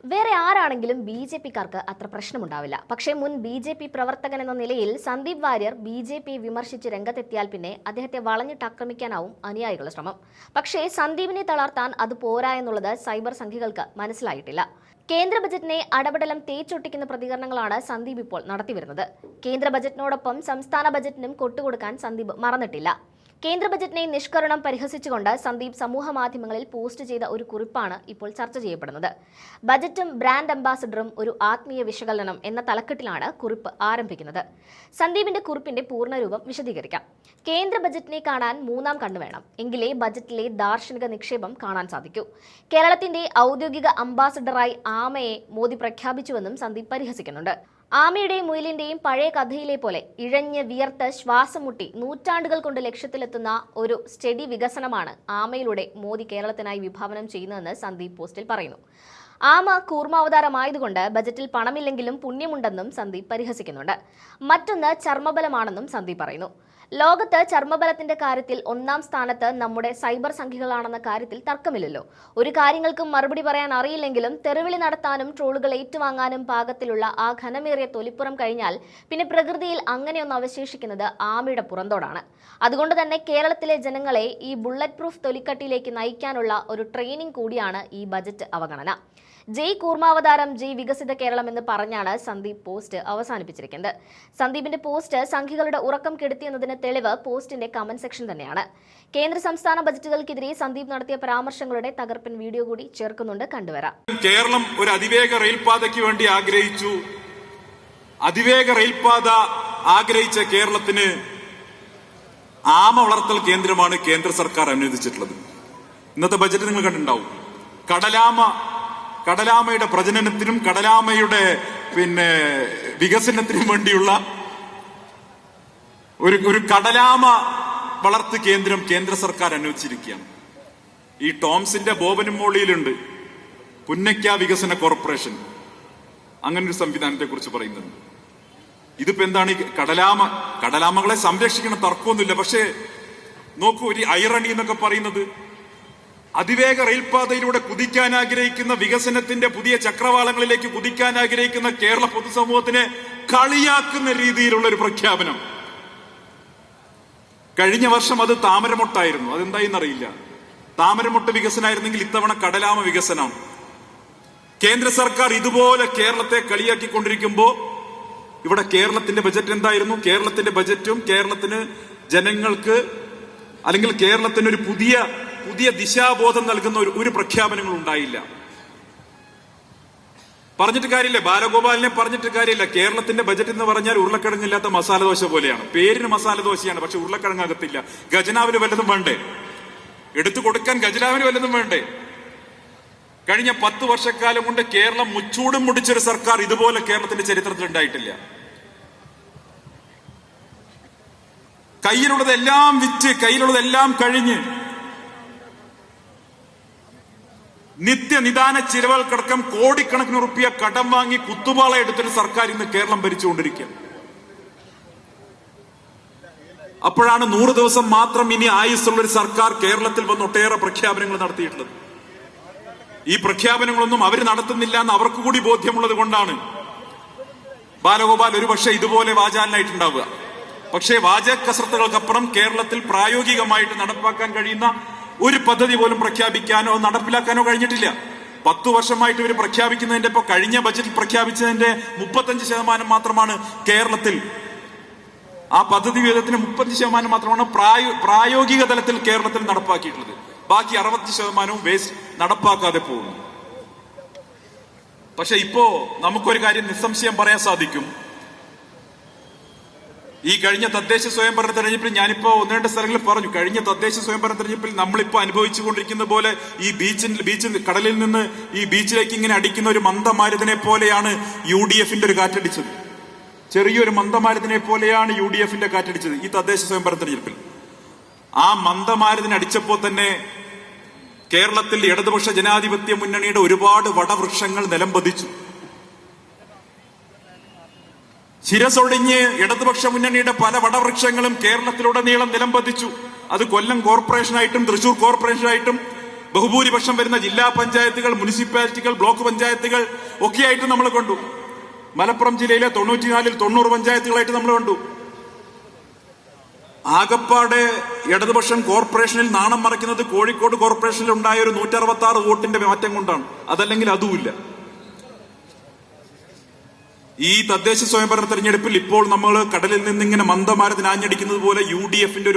വേറെ ആരാണെങ്കിലും B J പിക്കാർക്ക് അത്ര പ്രശ്നമുണ്ടാവില്ല. പക്ഷേ മുൻ ബി ജെ പി പ്രവർത്തകൻ എന്ന നിലയിൽ സന്ദീപ് വാര്യർ ബി ജെ പിയെ വിമർശിച്ച് രംഗത്തെത്തിയാൽ പിന്നെ അദ്ദേഹത്തെ വളഞ്ഞിട്ട് ആക്രമിക്കാനാവും അനുയായികളുടെ ശ്രമം. പക്ഷേ സന്ദീപിനെ തളർത്താൻ അത് പോരാ എന്നുള്ളത് സൈബർ സംഘികൾക്ക് മനസ്സിലായിട്ടില്ല. കേന്ദ്ര ബജറ്റിനെ അടപടലം തേച്ചൊട്ടിക്കുന്ന പ്രതികരണങ്ങളാണ് സന്ദീപ് ഇപ്പോൾ നടത്തിവരുന്നത്. കേന്ദ്ര ബജറ്റിനോടൊപ്പം സംസ്ഥാന ബജറ്റിനും കൊട്ടുകൊടുക്കാൻ സന്ദീപ് മറന്നിട്ടില്ല. കേന്ദ്ര ബജറ്റിനെ നിഷ്കരണം പരിഹസിച്ചുകൊണ്ട് സന്ദീപ് സമൂഹ മാധ്യമങ്ങളിൽ പോസ്റ്റ് ചെയ്ത ഒരു കുറിപ്പാണ് ഇപ്പോൾ ചർച്ച ചെയ്യപ്പെടുന്നത്. ബജറ്റും ബ്രാൻഡ് അംബാസഡറും ഒരു ആത്മീയ വിശകലനം എന്ന തലക്കെട്ടിലാണ് കുറിപ്പ് ആരംഭിക്കുന്നത്. സന്ദീപിന്റെ കുറിപ്പിന്റെ പൂർണ്ണരൂപം വിശദീകരിക്കാം. കേന്ദ്ര ബജറ്റിനെ കാണാൻ മൂന്നാം കണ്ണു വേണം, എങ്കിലേ ബജറ്റിലെ ദാർശനിക നിക്ഷേപം കാണാൻ സാധിക്കൂ. കേരളത്തിന്റെ ഔദ്യോഗിക അംബാസഡറായി ആമയെ മോദി പ്രഖ്യാപിച്ചുവെന്നും സന്ദീപ് പരിഹസിക്കുന്നുണ്ട്. ആമയുടെയും മുയലിന്റെയും പഴയ കഥയിലെ പോലെ ഇഴഞ്ഞ് വിയർത്ത് ശ്വാസം മുട്ടി നൂറ്റാണ്ടുകൾ കൊണ്ട് ലക്ഷ്യത്തിലെത്തുന്ന ഒരു സ്റ്റഡി വികസനമാണ് ആമയിലൂടെ മോദി കേരളത്തിനായി വിഭാവനം ചെയ്യുന്നതെന്ന് സന്ദീപ് പോസ്റ്റിൽ പറയുന്നു. ആമ കൂർമാവതാരമായതുകൊണ്ട് ബജറ്റിൽ പണമില്ലെങ്കിലും പുണ്യമുണ്ടെന്നും സന്ദീപ് പരിഹസിക്കുന്നുണ്ട്. മറ്റൊന്ന് ചർമ്മബലമാണെന്നും സന്ദീപ് പറയുന്നു. ലോകത്ത് ചർമ്മബലത്തിന്റെ കാര്യത്തിൽ ഒന്നാം സ്ഥാനത്ത് നമ്മുടെ സൈബർ സംഘികളാണെന്ന കാര്യത്തിൽ തർക്കമില്ലല്ലോ. ഒരു കാര്യങ്ങൾക്കും മറുപടി പറയാൻ അറിയില്ലെങ്കിലും തെറിവിളി നടത്താനും ട്രോളുകൾ ഏറ്റുവാങ്ങാനും പാകത്തിലുള്ള ആ ഘനമേറിയ തൊലിപ്പുറം കഴിഞ്ഞാൽ പിന്നെ പ്രകൃതിയിൽ അങ്ങനെയൊന്ന് അവശേഷിക്കുന്നത് ആമയുടെ പുറന്തോടാണ്. അതുകൊണ്ട് തന്നെ കേരളത്തിലെ ജനങ്ങളെ ഈ ബുള്ളറ്റ് പ്രൂഫ് തൊലിക്കട്ടിയിലേക്ക് നയിക്കാനുള്ള ഒരു ട്രെയിനിങ് കൂടിയാണ് ഈ ബജറ്റ് അവഗണന. ജയ് കൂർമാവതാരം ജയ് വികസിത കേരളം എന്ന് പറഞ്ഞാണ് സന്ദീപ് പോസ്റ്റ് അവസാനിപ്പിച്ചിരിക്കുന്നത്. സന്ദീപിന്റെ പോസ്റ്റ് സംഘികളുടെ ഉറക്കം കെടുത്തിയെന്നതിന് തെളിവ് പോസ്റ്റിന്റെ കമന്റ് സെക്ഷൻ തന്നെയാണ്. കേന്ദ്ര സംസ്ഥാന ബജറ്റുകൾക്കെതിരെ സന്ദീപ് നടത്തിയ പരാമർശങ്ങളുടെ തകർപ്പൻ വീഡിയോ കൂടി ചേർക്കുന്നുണ്ട്, കണ്ടുവരാം. കേരളം ഒരു അതിവേഗ റെയിൽപാതയ്ക്ക് വേണ്ടി ആഗ്രഹിച്ചു. അതിവേഗ റെയിൽപാത ആഗ്രഹിച്ച കേരളത്തിന് ആമ വളർത്തൽ കേന്ദ്രമാണ് കേന്ദ്ര സർക്കാർ അനുവദിച്ചിട്ടുള്ളത്. ഇന്നത്തെ ബജറ്റ് നിങ്ങൾ കണ്ടിട്ടുണ്ടാവും. കടലാമയുടെ പ്രജനനത്തിനും കടലാമയുടെ വികസനത്തിനും വേണ്ടിയുള്ള ഒരു കടലാമ വളർത്ത് കേന്ദ്രം കേന്ദ്ര സർക്കാർ അനുവദിച്ചിരിക്കുകയാണ്. ഈ ടോംസിന്റെ ബോബനും മോളിയിലുണ്ട് പുന്നയ്ക്ക വികസന കോർപ്പറേഷൻ, അങ്ങനൊരു സംവിധാനത്തെ കുറിച്ച് പറയുന്നത്. ഇതിപ്പോ എന്താണ്? ഈ കടലാമകളെ സംരക്ഷിക്കണം, തർക്കമൊന്നുമില്ല. പക്ഷേ നോക്കൂ, ഒരു ഐറണി എന്നൊക്കെ പറയുന്നത്, അതിവേഗ റെയിൽപാതയിലൂടെ കുതിക്കാൻ ആഗ്രഹിക്കുന്ന, വികസനത്തിന്റെ പുതിയ ചക്രവാളങ്ങളിലേക്ക് കുതിക്കാൻ ആഗ്രഹിക്കുന്ന കേരള പൊതുസമൂഹത്തിനെ കളിയാക്കുന്ന രീതിയിലുള്ള ഒരു പ്രഖ്യാപനം. കഴിഞ്ഞ വർഷം അത് താമരമൊട്ടായിരുന്നു. അതെന്തായെന്നറിയില്ല. താമരമൊട്ട് വികസനമായിരുന്നെങ്കിൽ ഇത്തവണ കടലാമ വികസനം. കേന്ദ്ര സർക്കാർ ഇതുപോലെ കേരളത്തെ കളിയാക്കിക്കൊണ്ടിരിക്കുമ്പോ ഇവിടെ കേരളത്തിന്റെ ബജറ്റ് എന്തായിരുന്നു? കേരളത്തിന്റെ ബജറ്റും കേരളത്തിന് ജനങ്ങൾക്ക് അല്ലെങ്കിൽ കേരളത്തിന് ഒരു പുതിയ ദിശാബോധം നൽകുന്ന ഒരു പ്രഖ്യാപനങ്ങൾ ഉണ്ടായില്ല. പറഞ്ഞിട്ട് കാര്യമില്ല, ബാലഗോപാലിനെ പറഞ്ഞിട്ട് കാര്യമില്ല. കേരളത്തിന്റെ ബജറ്റ് എന്ന് പറഞ്ഞാൽ ഉരുളക്കിഴങ്ങില്ലാത്ത മസാലദോശ പോലെയാണ്. പേരിന് മസാലദോശയാണ്, പക്ഷെ ഉരുളക്കിഴങ്ങാകത്തില്ല. ഖജനാവിന് വല്ലതും വേണ്ടേ? എടുത്തു കൊടുക്കാൻ ഖജനാവിന് വല്ലതും വേണ്ടേ? കഴിഞ്ഞ 10 വർഷക്കാലം കൊണ്ട് കേരളം മുച്ചൂടും മുടിച്ചൊരു സർക്കാർ ഇതുപോലെ കേരളത്തിന്റെ ചരിത്രത്തിൽ ഉണ്ടായിട്ടില്ല. കയ്യിലുള്ളതെല്ലാം വിറ്റ്, കയ്യിലുള്ളതെല്ലാം കഴിഞ്ഞ് നിത്യനിദാന ചിലവുകൾക്കടക്കം കോടിക്കണക്കിന് റുപ്യ കടം വാങ്ങി കുത്തുപാള എടുത്തൊരു സർക്കാർ ഇന്ന് കേരളം ഭരിച്ചുകൊണ്ടിരിക്കുക. അപ്പോഴാണ് 100 ദിവസം മാത്രം ഇനി ആയുസ്സുള്ള ഒരു സർക്കാർ കേരളത്തിൽ വന്ന് ഒട്ടേറെ പ്രഖ്യാപനങ്ങൾ നടത്തിയിട്ടുള്ളത്. ഈ പ്രഖ്യാപനങ്ങളൊന്നും അവർ നടത്തുന്നില്ല എന്ന് അവർക്ക് കൂടി ബോധ്യമുള്ളത് കൊണ്ടാണ് ബാലഗോപാൽ ഒരുപക്ഷെ ഇതുപോലെ വാചാലനായിട്ടുണ്ടാവുക. പക്ഷേ വാചക കസരത്തുകൾക്കപ്പുറം കേരളത്തിൽ പ്രായോഗികമായിട്ട് നടപ്പാക്കാൻ കഴിയുന്ന ഒരു പദ്ധതി പോലും പ്രഖ്യാപിക്കാനോ നടപ്പിലാക്കാനോ കഴിഞ്ഞിട്ടില്ല. 10 വർഷമായിട്ട് ഇവർ പ്രഖ്യാപിക്കുന്നതിന്റെ ഇപ്പൊ കഴിഞ്ഞ ബജറ്റിൽ പ്രഖ്യാപിച്ചതിന്റെ 35% മാത്രമാണ് കേരളത്തിൽ. ആ പദ്ധതി വിഹിതത്തിന് 30% മാത്രമാണ് പ്രായോഗിക തലത്തിൽ കേരളത്തിൽ നടപ്പാക്കിയിട്ടുള്ളത്. ബാക്കി 60% വേസ്റ്റ് നടപ്പാക്കാതെ പോകുന്നു. പക്ഷെ ഇപ്പോ നമുക്കൊരു കാര്യം നിസ്സംശയം പറയാൻ സാധിക്കും. ഈ കഴിഞ്ഞ തദ്ദേശ സ്വയംഭരണ തെരഞ്ഞെടുപ്പിൽ ഞാനിപ്പോ 1-2 സ്ഥലങ്ങളിൽ പറഞ്ഞു, കഴിഞ്ഞ തദ്ദേശ സ്വയംഭരണ തെരഞ്ഞെടുപ്പിൽ നമ്മളിപ്പോ അനുഭവിച്ചുകൊണ്ടിരിക്കുന്ന പോലെ ഈ ബീച്ച് കടലിൽ നിന്ന് ഈ ബീച്ചിലേക്ക് ഇങ്ങനെ അടിക്കുന്ന ഒരു മന്ദമാരുതിനെ പോലെയാണ് UDFന്റെ ഒരു കാറ്റടിച്ചത്. ചെറിയൊരു മന്ദമാരുതിനെ പോലെയാണ് UDFന്റെ കാറ്റടിച്ചത് ഈ തദ്ദേശ സ്വയംഭരണ തെരഞ്ഞെടുപ്പിൽ. ആ മന്ദമാരുതിനെ അടിച്ചപ്പോ തന്നെ കേരളത്തിൽ ഇടതുപക്ഷ ജനാധിപത്യ മുന്നണിയുടെ ഒരുപാട് വടവൃക്ഷങ്ങൾ നിലം പതിച്ചു. ശിരസൊടിഞ്ഞ് ഇടതുപക്ഷ മുന്നണിയുടെ പല വടവൃക്ഷങ്ങളും കേരളത്തിലുടനീളം നിലം പതിച്ചു. അത് കൊല്ലം കോർപ്പറേഷനായിട്ടും തൃശൂർ കോർപ്പറേഷനായിട്ടും ബഹുഭൂരിപക്ഷം വരുന്ന ജില്ലാ പഞ്ചായത്തുകൾ, മുനിസിപ്പാലിറ്റികൾ, ബ്ലോക്ക് പഞ്ചായത്തുകൾ ഒക്കെയായിട്ട് നമ്മൾ കണ്ടു. മലപ്പുറം ജില്ലയിലെ 94-ൽ 90 പഞ്ചായത്തുകളായിട്ട് നമ്മൾ കണ്ടു. ആകപ്പാടെ ഇടതുപക്ഷം കോർപ്പറേഷനിൽ നാണം മറയ്ക്കുന്നത് കോഴിക്കോട് കോർപ്പറേഷനിൽ ഉണ്ടായ ഒരു 166 വോട്ടിന്റെ മാറ്റം കൊണ്ടാണ്. അതല്ലെങ്കിൽ അതുമില്ല. ഈ തദ്ദേശ സ്വയംഭരണ തെരഞ്ഞെടുപ്പിൽ ഇപ്പോൾ നമ്മൾ കടലിൽ നിന്നിങ്ങനെ മന്ദമാരത്തിന് ആഞ്ഞടിക്കുന്നത് പോലെ UDF-ന്റെ